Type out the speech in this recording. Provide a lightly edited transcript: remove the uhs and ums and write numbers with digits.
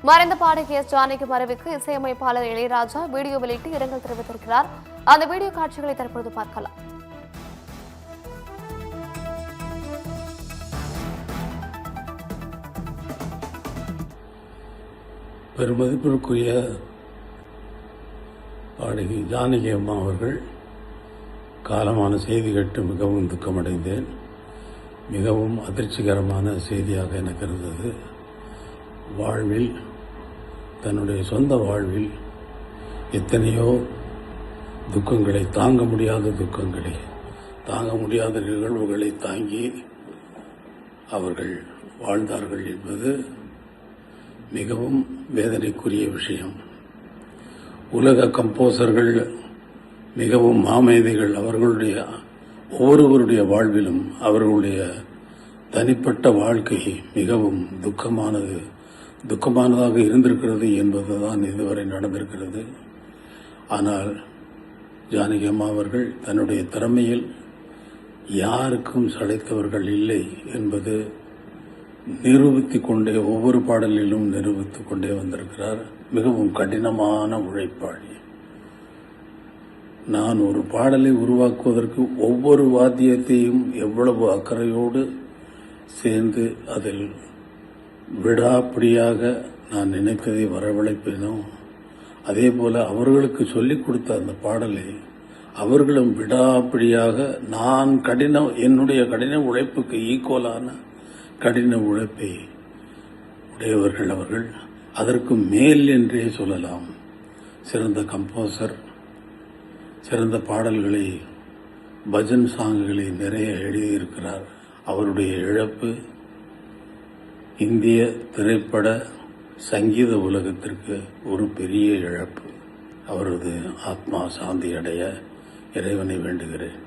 மறைந்த பாடகி எஸ் ஜானகி மறைவுக்கு இசையமைப்பாளர் இளையராஜா வீடியோ வெளியிட்டு இரங்கல் தெரிவித்திருக்கிறார். அந்த வீடியோ காட்சிகளை தற்போது பார்க்கலாம். பெருமதிப்பிற்குரிய பாடகி ஜானகி அம்மா அவர்கள் காலமான செய்தி கேட்டு மிகவும் துக்கமடைந்தேன். மிகவும் அதிர்ச்சிகரமான செய்தியாக எனக்கு இருந்தது. வாழ்வில், தன்னுடைய சொந்த வாழ்வில் எத்தனையோ துக்கங்களை, தாங்க முடியாத நிகழ்வுகளை தாங்கி அவர்கள் வாழ்ந்தார்கள் என்பது மிகவும் வேதனைக்குரிய விஷயம். உலக கம்போசர்கள் மிகவும் மாமேதைகள். அவர்களுடைய ஒவ்வொருவருடைய வாழ்விலும் அவர்களுடைய தனிப்பட்ட வாழ்க்கை மிகவும் துக்கமானதாக இருந்திருக்கிறது என்பதுதான் இதுவரை நடந்திருக்கிறது. ஆனால் ஜானகி அம்மா அவர்கள் தன்னுடைய திறமையில் யாருக்கும் சளைத்தவர்கள் இல்லை என்பது ஒவ்வொரு பாடலிலும் நிரூபித்துக் கொண்டே வந்திருக்கிறார். மிகவும் கடினமான உழைப்பாளி. நான் ஒரு பாடலை உருவாக்குவதற்கு ஒவ்வொரு வாத்தியத்தையும் எவ்வளவு அக்கறையோடு சேர்ந்து அதில் விடாப்பிடியாக நான் நினைத்ததை வரவழைப்பேனோ, அதே போல அவர்களுக்கு சொல்லிக் கொடுத்த அந்த பாடலை அவர்களும் விடாப்பிடியாக என்னுடைய கடின உழைப்புக்கு ஈக்குவலான கடின உழைப்பை உடையவர்கள் அவர்கள். அதற்கு மேல் என்றே சொல்லலாம். சிறந்த கம்போசர், சிறந்த பாடல்களை, பஜன் சாங்குகளை நிறைய எழுதியிருக்கிறார். அவருடைய இழப்பு இந்திய திரைப்பட சங்கீத உலகத்திற்கு ஒரு பெரிய இழப்பு. அவரது ஆத்மா சாந்தி அடைய இறைவனை வேண்டுகிறேன்.